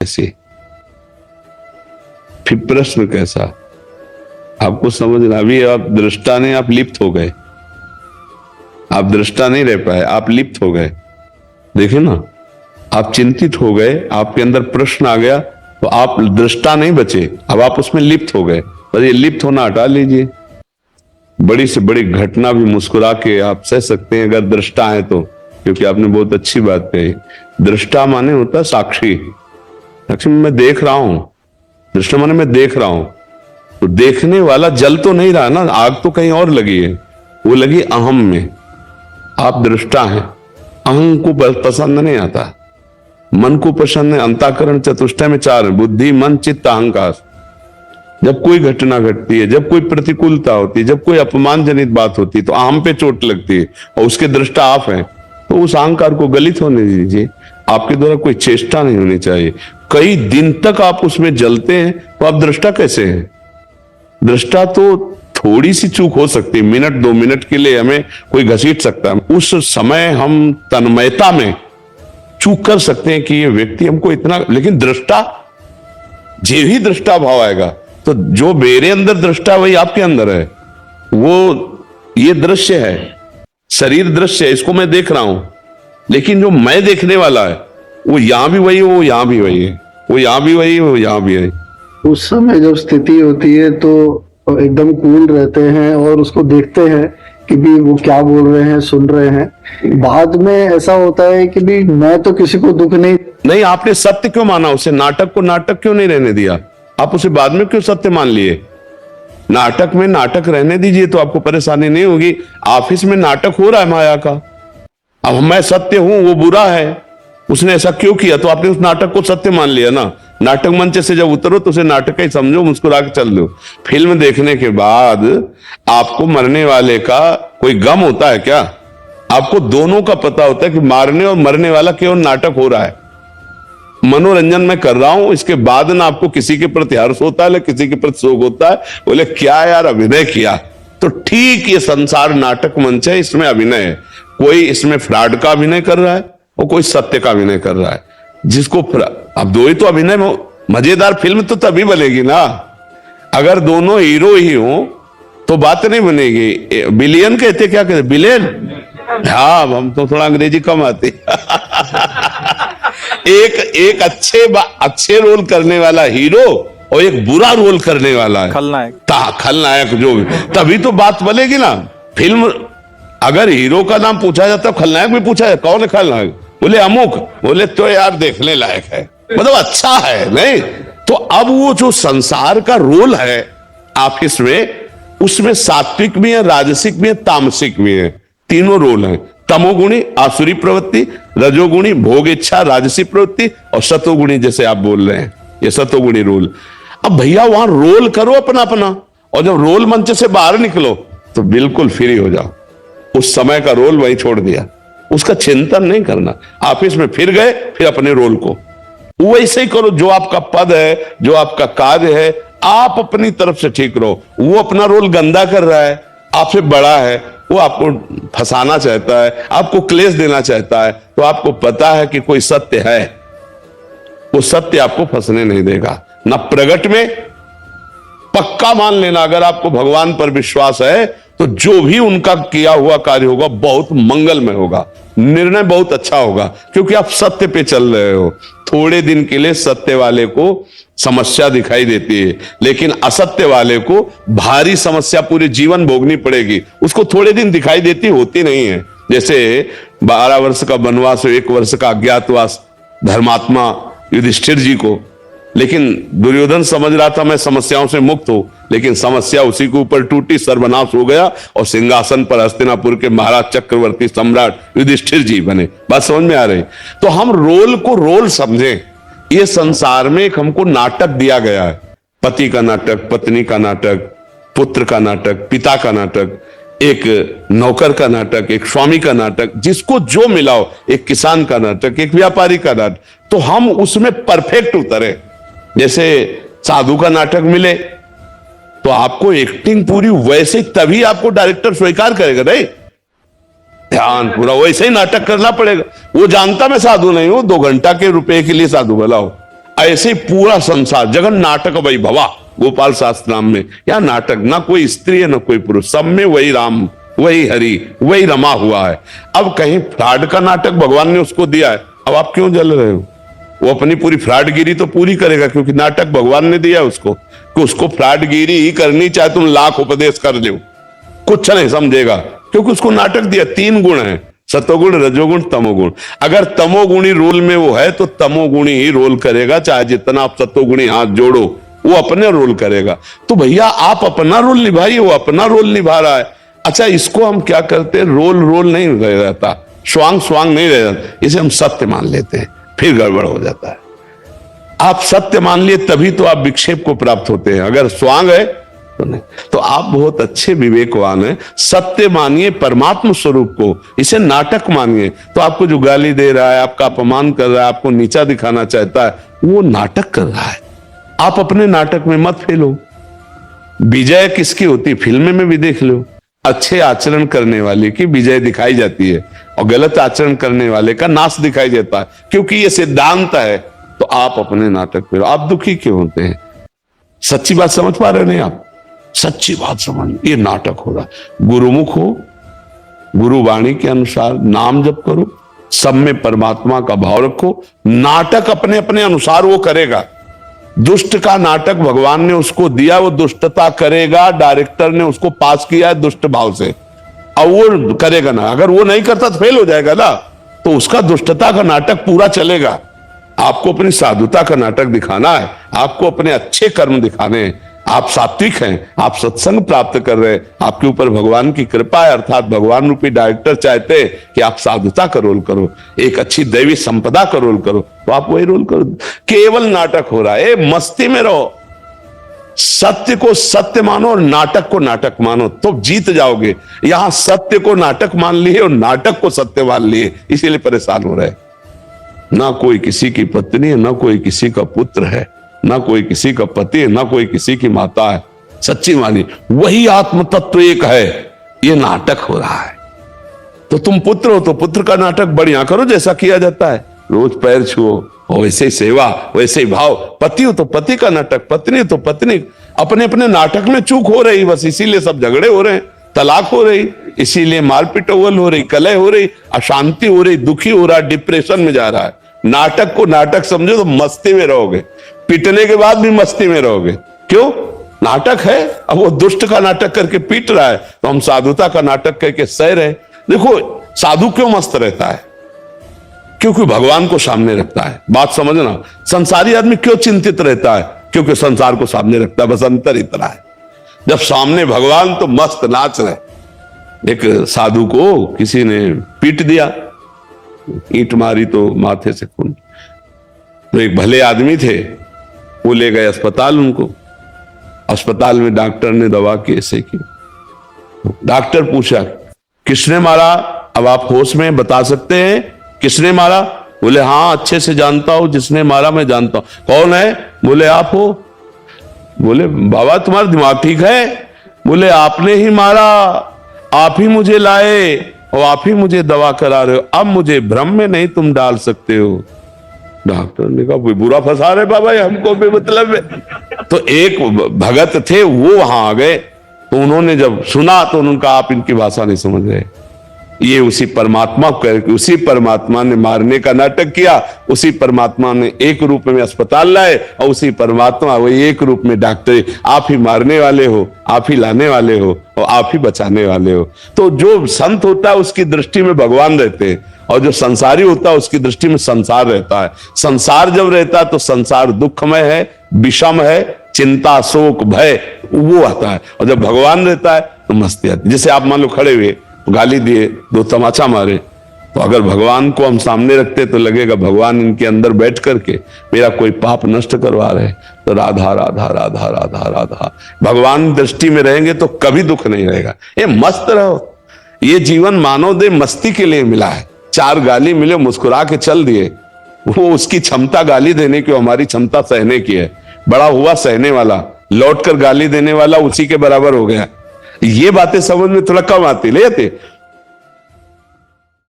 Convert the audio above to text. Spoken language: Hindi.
कैसी, फिर प्रश्न कैसा, आपको समझना। अभी आप दृष्टा नहीं, आप लिप्त हो गए, आप दृष्टा नहीं रह पाए, आप लिप्त हो गए। देखिए ना, आप चिंतित हो गए, आपके अंदर प्रश्न आ गया, तो आप दृष्टा नहीं बचे, अब आप उसमें लिप्त हो गए। बस ये लिप्त होना हटा लीजिए। बड़ी से बड़ी घटना भी मुस्कुरा के आप सह सकते हैं अगर दृष्टा है तो, क्योंकि आपने बहुत अच्छी बात कही। दृष्टा माने होता है साक्षी, साक्षी मैं देख रहा हूं, दृष्टा माने मैं देख रहा हूं। तो देखने वाला जल तो नहीं रहा ना, आग तो कहीं और लगी है, वो लगी अहम में। आप दृष्टा हैं, अहम को पसंद नहीं आता, मन को पसंद है। अंतःकरण चतुष्टय में 4 है, बुद्धि मन चित्त अहंकार। जब कोई घटना घटती है, जब कोई प्रतिकूलता होती है, जब कोई अपमानजनित बात होती है, तो अहम पे चोट लगती है और उसके दृष्टा आप हैं, तो उस अहंकार को गलित होने दीजिए। आपके द्वारा कोई चेष्टा नहीं होनी चाहिए। कई दिन तक आप उसमें जलते हैं तो आप दृष्टा कैसे हैं? दृष्टा तो थोड़ी सी चूक हो सकती है, मिनट 2 मिनट के लिए हमें कोई घसीट सकता है, उस समय हम तन्मयता में चूक कर सकते हैं कि ये व्यक्ति हमको इतना, लेकिन दृष्टा जे ही दृष्टा भाव आएगा, तो जो मेरे अंदर दृष्टा वही आपके अंदर है। वो ये दृश्य है, शरीर दृश्य है, इसको मैं देख रहा हूं, लेकिन जो मैं देखने वाला है वो यहां भी वही, वो यहां भी वही है, वो यहां भी वही, वो यहां भी है। उस समय जब स्थिति होती है तो एकदम कूल रहते हैं और उसको देखते हैं कि भी वो क्या बोल रहे हैं, सुन रहे हैं। बाद में ऐसा होता है कि भी मैं तो किसी को दुख नहीं। आपने सत्य क्यों माना उसे? नाटक को नाटक क्यों नहीं रहने दिया? आप उसे बाद में क्यों सत्य मान लिए? नाटक में नाटक रहने दीजिए तो आपको परेशानी नहीं होगी। ऑफिस में नाटक हो रहा है माया का, अब मैं सत्य हूं, वो बुरा है, उसने ऐसा क्यों किया, तो आपने उस नाटक को सत्य मान लिया ना। नाटक मंच से जब उतरो तो उसे नाटक ही समझो, मुस्कुरा के चल दो। फिल्म देखने के बाद आपको मरने वाले का कोई गम होता है क्या? आपको दोनों का पता होता है कि मारने और मरने वाला केवल नाटक हो रहा है, मनोरंजन मैं कर रहा हूं। इसके बाद ना आपको किसी के प्रति हर्ष होता है, ना किसी के प्रति शोक होता है। बोले क्या यार अभिनय किया, तो ठीक ये संसार नाटक मंच है, इसमें अभिनय है। कोई इसमें फ्रॉड का अभिनय कर रहा है और कोई सत्य का अभिनय कर रहा है। जिसको अब दो ही तो अभिनय में, मजेदार फिल्म तो तभी बनेगी ना अगर दोनों हीरो ही हो, तो बात नहीं बनेगी। बिलियन कहते, क्या कहते, बिलियन? हाँ, हम तो थोड़ा अंग्रेजी कम आती। एक अच्छे रोल करने वाला हीरो और एक बुरा रोल करने वाला है खलनायक जो भी, तभी तो बात बनेगी ना फिल्म। अगर हीरो का नाम पूछा जाता है, खलनायक भी पूछा जाता, कौन है खलनायक? बोले अमुक, बोले तो यार देखने लायक है, मतलब अच्छा है नहीं। तो अब वो जो संसार का रोल है ऑफिस में, उसमें सात्विक भी है, राजसिक भी है, तामसिक भी है, तीनों रोल हैं। तमोगुणी आसुरी प्रवृत्ति, रजोगुणी भोग इच्छा राजसी प्रवृत्ति, और सतोगुणी जैसे आप बोल रहे हैं ये सतोगुणी रोल। अब भैया वहां रोल करो अपना अपना, और जब रोल मंच से बाहर निकलो तो बिल्कुल फ्री हो जाओ। उस समय का रोल वहीं छोड़ दिया, उसका चिंतन नहीं करना। ऑफिस में फिर गए, फिर अपने रोल को वैसे ही करो। जो आपका पद है, जो आपका कार्य है, आप अपनी तरफ से ठीक रहो। वो अपना रोल गंदा कर रहा है, आपसे बड़ा है, वो आपको फंसाना चाहता है, आपको क्लेश देना चाहता है, तो आपको पता है कि कोई सत्य है, वो सत्य आपको फंसने नहीं देगा। ना प्रगट में पक्का मान लेना, अगर आपको भगवान पर विश्वास है तो जो भी उनका किया हुआ कार्य होगा बहुत मंगलमय होगा, निर्णय बहुत अच्छा होगा, क्योंकि आप सत्य पे चल रहे हो। थोड़े दिन के लिए सत्य वाले को समस्या दिखाई देती है, लेकिन असत्य वाले को भारी समस्या पूरे जीवन भोगनी पड़ेगी। उसको थोड़े दिन दिखाई देती, होती नहीं है। जैसे 12 वर्ष का वनवास, 1 वर्ष का अज्ञातवास धर्मात्मा युधिष्ठिर जी को, लेकिन दुर्योधन समझ रहा था मैं समस्याओं से मुक्त हूं, लेकिन समस्या उसी के ऊपर टूटी, सर्वनाश हो गया, और सिंहासन पर हस्तिनापुर के महाराज चक्रवर्ती सम्राट युधिष्ठिर जी बने। बात समझ में आ रही? तो हम रोल को रोल समझें। ये संसार में एक हमको नाटक दिया गया है, पति का नाटक, पत्नी का नाटक, पुत्र का नाटक, पिता का नाटक, एक नौकर का नाटक, एक स्वामी का नाटक, जिसको जो मिलाओ, एक किसान का नाटक, एक व्यापारी का नाटक, तो हम उसमें परफेक्ट उतरे। जैसे साधु का नाटक मिले तो आपको एक्टिंग पूरी वैसे, तभी आपको डायरेक्टर स्वीकार करेगा। नहीं, ध्यान पूरा वैसे ही नाटक करना पड़ेगा। वो जानता मैं साधु नहीं हूं, 2 घंटा के रुपए के लिए साधु भला हो, ऐसे ही पूरा संसार जगन नाटक वही भवा, गोपाल शास्त्र नाम में, या नाटक, ना कोई स्त्री है ना कोई पुरुष, सब में वही राम वही हरि वही रमा हुआ है। अब कहीं फ्रॉड का नाटक भगवान ने उसको दिया है, अब आप क्यों जल रहे हो? वो अपनी पूरी फ्रॉडगिरी तो पूरी करेगा, क्योंकि नाटक भगवान ने दिया उसको, कि उसको फ्रॉडगिरी ही करनी, चाहे तुम लाख उपदेश कर लो कुछ नहीं समझेगा, क्योंकि उसको नाटक दिया। 3 गुण है, सतोगुण रजोगुण तमोगुण। अगर तमोगुणी रोल में वो है तो तमोगुणी ही रोल करेगा, चाहे जितना आप सतोगुणी हाथ जोड़ो वो अपने रोल करेगा। तो भैया आप अपना रोल निभाइए, वो अपना रोल निभा रहा है। अच्छा, इसको हम क्या करते हैं, रोल नहीं रह जाता, स्वांग नहीं रह जाता, इसे हम सत्य मान लेते हैं, फिर गड़बड़ हो जाता है। आप सत्य मान लिए तभी तो आप विक्षेप को प्राप्त होते हैं, अगर स्वांग है तो नहीं। तो आप बहुत अच्छे विवेकवान हैं, सत्य मानिए परमात्मा स्वरूप को, इसे नाटक मानिए। तो आपको जो गाली दे रहा है, आपका अपमान कर रहा है, आपको नीचा दिखाना चाहता है, वो नाटक कर रहा है। आप अपने नाटक में मत फेलो। विजय किसकी होती, फिल्म में भी देख लो, अच्छे आचरण करने वाले की विजय दिखाई जाती है और गलत आचरण करने वाले का नाश दिखाई देता है, क्योंकि ये सिद्धांत है। तो आप अपने नाटक पे, आप दुखी क्यों होते हैं? सच्ची बात समझ पा रहे नहीं आप? सच्ची बात समझ, ये नाटक हो रहा। गुरुमुख हो, गुरुवाणी के अनुसार नाम जप करो, सब में परमात्मा का भाव रखो। नाटक अपने अपने अनुसार वो करेगा। दुष्ट का नाटक भगवान ने उसको दिया, वो दुष्टता करेगा, डायरेक्टर ने उसको पास किया है दुष्ट भाव से, अब वो करेगा ना। अगर वो नहीं करता तो फेल हो जाएगा ना, तो उसका दुष्टता का नाटक पूरा चलेगा। आपको अपनी साधुता का नाटक दिखाना है, आपको अपने अच्छे कर्म दिखाने हैं। आप सात्विक हैं, आप सत्संग प्राप्त कर रहे हैं, आपके ऊपर भगवान की कृपा है, अर्थात भगवान रूपी डायरेक्टर चाहते हैं कि आप साधुता का रोल करो, एक अच्छी दैवी संपदा का रोल करो, तो आप वही रोल करो। केवल नाटक हो रहा है, मस्ती में रहो। सत्य को सत्य मानो और नाटक को नाटक मानो, तो जीत जाओगे। यहां सत्य को नाटक मान लिए और नाटक को सत्य मान लिए, इसीलिए परेशान हो रहे। ना कोई किसी की पत्नी है, ना कोई किसी का पुत्र है, ना कोई किसी का पति है, ना कोई किसी की माता है। सच्ची मानी वही आत्म तत्व एक है, ये नाटक हो रहा है। तो तुम पुत्र हो तो पुत्र का नाटक बढ़िया करो, जैसा किया जाता है, रोज पैर छुओ और वैसे ही सेवा, वैसे ही भाव। पति हो तो पति का नाटक, पत्नी हो तो पत्नी। अपने अपने नाटक में चूक हो रही, बस इसीलिए सब झगड़े हो रहे हैं, तलाक हो रही, इसीलिए मारपीट हो रही, कलह हो रही, अशांति हो रही, दुखी हो रहा, डिप्रेशन में जा रहा है। नाटक को नाटक समझो तो मस्ती में रहोगे, पीटने के बाद भी मस्ती में रहोगे। क्यों? नाटक है। अब वो दुष्ट का नाटक करके पीट रहा है, तो हम साधुता का नाटक करके सह रहे। देखो साधु क्यों मस्त रहता है? क्योंकि भगवान को सामने रखता है। बात समझना। संसारी आदमी क्यों चिंतित रहता है? क्योंकि संसार को सामने रखता है, बस अंतर इतना है। जब सामने भगवान तो मस्त नाच रहे। एक साधु को किसी ने पीट दिया, ईंट मारी तो माथे से खून। तो एक भले आदमी थे, वो ले गए अस्पताल। उनको अस्पताल में डॉक्टर ने दवा की, ऐसे की। डॉक्टर पूछा किसने मारा? अब आप होश में बता सकते हैं किसने मारा? बोले हाँ अच्छे से जानता हूं, जिसने मारा मैं जानता हूं। कौन है? बोले आप हो। बोले बाबा तुम्हारा दिमाग ठीक है? बोले आपने ही मारा, आप ही मुझे लाए और आप ही मुझे दवा करा रहे हो, अब मुझे भ्रम में नहीं तुम डाल सकते हो। डॉक्टर ने कहा बुरा फंसा रहे बाबा, हमको भी मतलब है। तो एक भगत थे, वो वहां आ गए। तो उन्होंने जब सुना तो उन्होंने कहा आप इनकी भाषा नहीं समझ रहे, ये उसी परमात्मा करके, उसी परमात्मा ने मारने का नाटक किया, उसी परमात्मा ने एक रूप में अस्पताल लाए और उसी परमात्मा वही एक रूप में डॉक्टर। आप ही मारने वाले हो, आप ही लाने वाले हो और आप ही बचाने वाले हो। तो जो संत होता है उसकी दृष्टि में भगवान रहते हैं, और जो संसारी होता है उसकी दृष्टि में संसार रहता है। संसार जब रहता है तो संसार दुखमय है, विषम है, चिंता शोक भय वो आता है। और जब भगवान रहता है तो मस्ती आती है। जैसे आप मान लो खड़े हुए, गाली दिए, 2 तमाचा मारे, तो अगर भगवान को हम सामने रखते तो लगेगा भगवान इनके अंदर बैठ करके मेरा कोई पाप नष्ट करवा रहे। तो राधा राधा राधा राधा राधा भगवान दृष्टि में रहेंगे तो कभी दुख नहीं रहेगा। ये मस्त रहो। ये जीवन मानव दे मस्ती के लिए मिला है। 4 गाली मिले, मुस्कुरा के चल दिए। वो उसकी क्षमता गाली देने की, हमारी क्षमता सहने की है। बड़ा हुआ सहने वाला, लौट कर गाली देने वाला उसी के बराबर हो गया। ये बातें समझ में थोड़ा कम आती लेते।